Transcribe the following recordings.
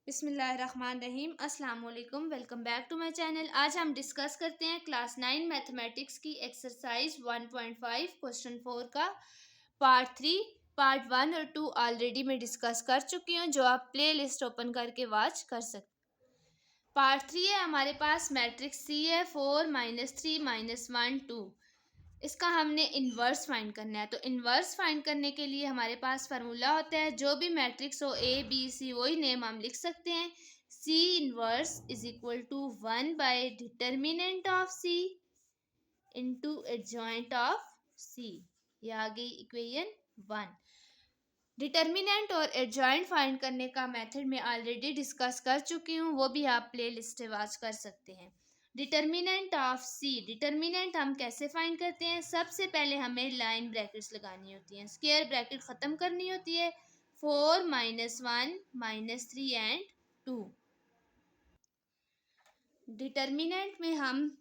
बिस्मिल्लाहिर्रहमानिर्रहीम। अस्सलाम वालेकुम। Welcome back to my channel. आज हम डिस्कस करते हैं क्लास 9 मैथमेटिक्स की एक्सरसाइज 1.5 क्वेश्चन 4 का पार्ट 3। पार्ट 1 और 2 ऑलरेडी मैं डिस्कस कर चुकी हूँ, जो आप प्ले लिस्ट ओपन करके वॉच कर सकते। पार्ट 3 है हमारे पास, मैट्रिक्स सी है 4-3-1-2। इसका हमने इन्वर्स फाइंड करना है। तो इन्वर्स फाइंड करने के लिए हमारे पास फार्मूला होता है, जो भी मैट्रिक्स हो ए बी सी वही नेम हम लिख सकते हैं। C inverse is equal to one by determinant of C into adjoint of C. ये आ गई इक्वेशन 1। डिटर्मिनेंट और एडजॉइंट फाइंड करने का मेथड मैं ऑलरेडी डिस्कस कर चुकी हूँ, वो भी आप प्ले लिस्ट से वॉच कर सकते हैं। डिटर्मिनेंट ऑफ सी, डिटर्मिनेंट हम कैसे फाइंड करते हैं? सबसे पहले हमें लाइन ब्रैकेट्स लगानी होती हैं, स्क्वायर ब्रैकेट ख़त्म करनी होती है। 4 -1 -3 एंड 2। डिटर्मिनेंट में हम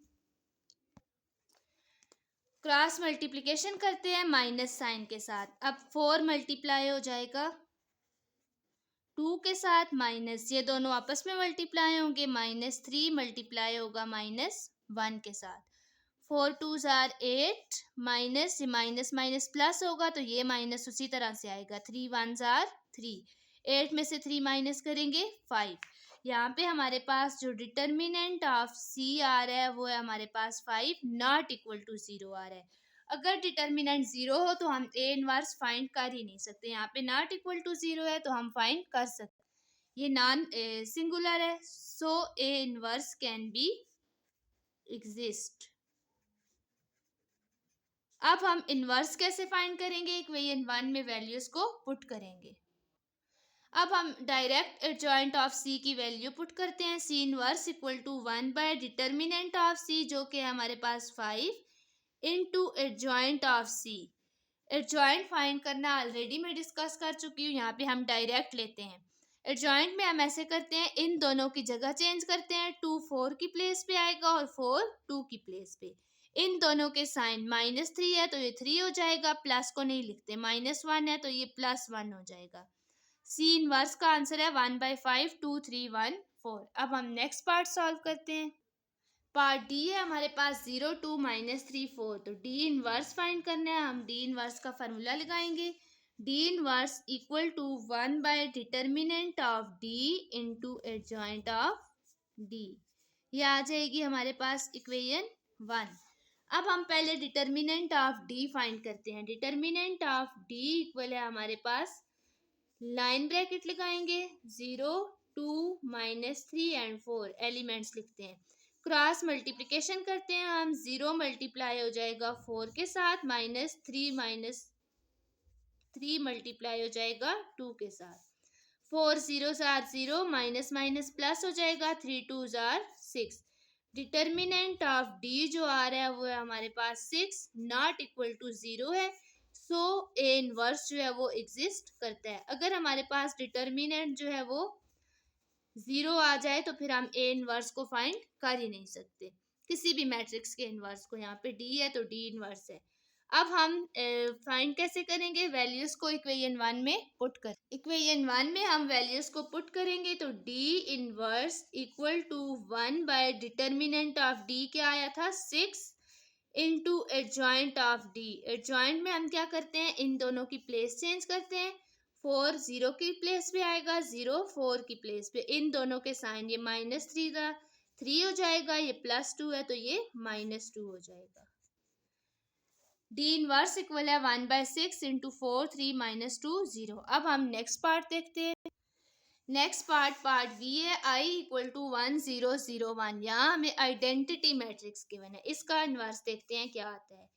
क्रॉस मल्टीप्लिकेशन करते हैं माइनस साइन के साथ। अब 4 मल्टीप्लाई हो जाएगा 2 के साथ, माइनस ये दोनों आपस में मल्टीप्लाई होंगे, -3 मल्टीप्लाई होगा -1 के साथ। 4 2s आर 8, माइनस ये माइनस माइनस प्लस होगा तो ये माइनस उसी तरह से आएगा। 3 1s आर 3, 8 में से 3 माइनस करेंगे 5। यहाँ पे हमारे पास जो डिटर्मिनेंट ऑफ सी आ रहा है वो है हमारे पास 5, नॉट इक्वल टू 0 आ रहा है। अगर डिटर्मिनेंट 0 हो तो हम ए इनवर्स फाइंड कर ही नहीं सकते। यहाँ पे नॉट इक्वल टू 0 है तो हम फाइंड कर सकते। ये नॉन सिंगुलर है, so A inverse can be exist. अब हम इनवर्स कैसे फाइंड करेंगे? इक्वेशन 1 में वैल्यूज को पुट करेंगे। अब हम डायरेक्ट एडजॉइंट ऑफ सी की वैल्यू पुट करते हैं। C inverse equal to one by determinant of C, जो कि हमारे पास 5, into adjoint of C. Adjoint find करना ऑलरेडी मैं डिस्कस कर चुकी हूँ, यहाँ पे हम डायरेक्ट लेते हैं। एडजॉइंट में हम ऐसे करते हैं, इन दोनों की जगह चेंज करते हैं। 2 4 की प्लेस पे आएगा और 4 2 की प्लेस पे। इन दोनों के साइन -3 है तो ये 3 हो जाएगा, प्लस को नहीं लिखते। -1 है तो ये +1 हो जाएगा। सी इनवर्स का आंसर है 1/5 2 3 1 4। अब हम नेक्स्ट पार्ट सॉल्व करते हैं। पार्ट डी है हमारे पास 0 2 -3 4। तो डी इनवर्स फाइंड करना है। हम डी इनवर्स का फार्मूला लगाएंगे। D inverse equal to one by determinant of D into adjoint of D. ये आ जाएगी हमारे पास इक्वेशन 1। अब हम पहले डिटर्मिनेंट ऑफ डी फाइंड करते हैं। डिटर्मिनेंट ऑफ डी इक्वल है हमारे पास, लाइन ब्रैकेट लगाएंगे, 0 2 -3 एंड 4 एलिमेंट्स लिखते हैं। क्रॉस मल्टीप्लिकेशन करते हैं हम, 0 मल्टीप्लाई हो जाएगा 4 के साथ, -3 मल्टीप्लाई हो जाएगा 2 के साथ। 4 0s are 0, minus minus plus हो जाएगा। 3 2s are 6। Determinant of D जो आ रहा है वो है हमारे पास 6, नॉट इक्वल टू 0 है, सो ए इनवर्स जो है वो एग्जिस्ट करता है। अगर हमारे पास डिटर्मिनेंट जो है वो 0 आ जाए तो फिर हम ए इनवर्स को फाइंड कर ही नहीं सकते, किसी भी मैट्रिक्स के इनवर्स को। यहाँ पे डी है तो डी इनवर्स है। अब हम फाइंड कैसे करेंगे? वैल्यूज को इक्वेशन 1 में पुट कर, इक्वेशन 1 में हम वैल्यूज को पुट करेंगे तो D inverse equal to one by determinant of D क्या आया था? 6 into adjoint of D. Adjoint में हम क्या करते हैं, इन दोनों की प्लेस चेंज करते हैं। 4 0 की प्लेस पे आएगा, 0 4 की प्लेस पे। इन दोनों के साइन, ये -3 था 3 हो जाएगा, ये +2 है तो ये -2 हो जाएगा। डी इनवर्स इक्वल है 1/6 इंटू 4 3 -2 0। अब हम नेक्स्ट पार्ट देखते हैं। नेक्स्ट पार्ट बी है, आई इक्वल टू 1 0 0 1। यहाँ हमें आइडेंटिटी मैट्रिक्स गिवन है, इसका इनवर्स देखते हैं क्या आता है।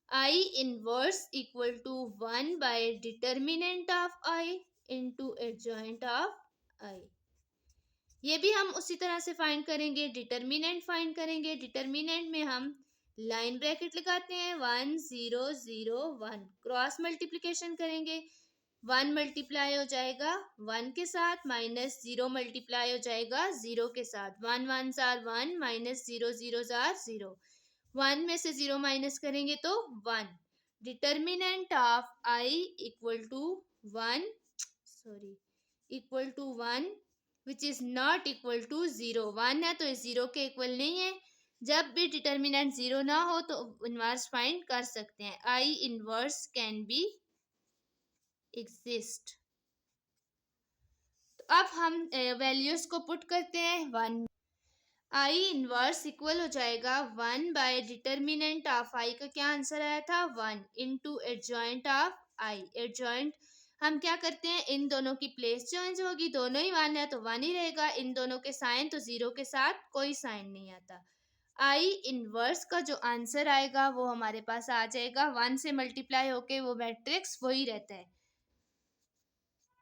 I inverse equal to one by determinant of I into adjoint of I. ये भी हम उसी तरह से फाइंड करेंगे, डिटर्मिनेंट फाइंड करेंगे। डिटर्मिनेंट में हम लाइन ब्रैकेट लगाते हैं, 1 0 0 1। क्रॉस मल्टीप्लिकेशन करेंगे, 1 मल्टीप्लाई हो जाएगा 1 के साथ, -0 मल्टीप्लाई हो जाएगा 0 के साथ। 1 1s आर 1, -0 0s आर 0। 1 में से 0 माइनस करेंगे तो 1। Determinant of I equal to 1 equal to 1 which is not equal to zero. 1 है तो ये ज़ीरो के इक्वल नहीं है। जब भी डिटर्मिनेंट ज़ीरो ना हो तो इन्वर्स फाइंड कर सकते हैं। आई इन्वर्स कैन बी एग्जिस्ट। तो अब हम वैल्यूज को पुट करते हैं। 1 आई इनवर्स इक्वल हो जाएगा 1 बाय डिटर्मिनेंट ऑफ आई का क्या आंसर आया था 1 into adjoint of I. Adjoint हम क्या करते हैं, इन दोनों की प्लेस चेंज होगी, दोनों ही 1 है तो 1 ही रहेगा, इन दोनों के साइन तो ज़ीरो के साथ कोई साइन नहीं आता। आई इनवर्स का जो आंसर आएगा वो हमारे पास आ जाएगा 1 से मल्टीप्लाई होके वो मैट्रिक्स वही रहता है।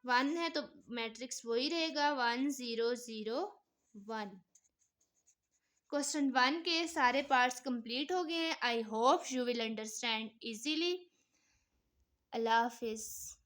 1 है तो मैट्रिक्स वही रहेगा 1 0 0 1। क्वेश्चन 1 के सारे पार्ट्स कंप्लीट हो गए हैं। I hope you will understand easily. अल्लाह हाफिज़।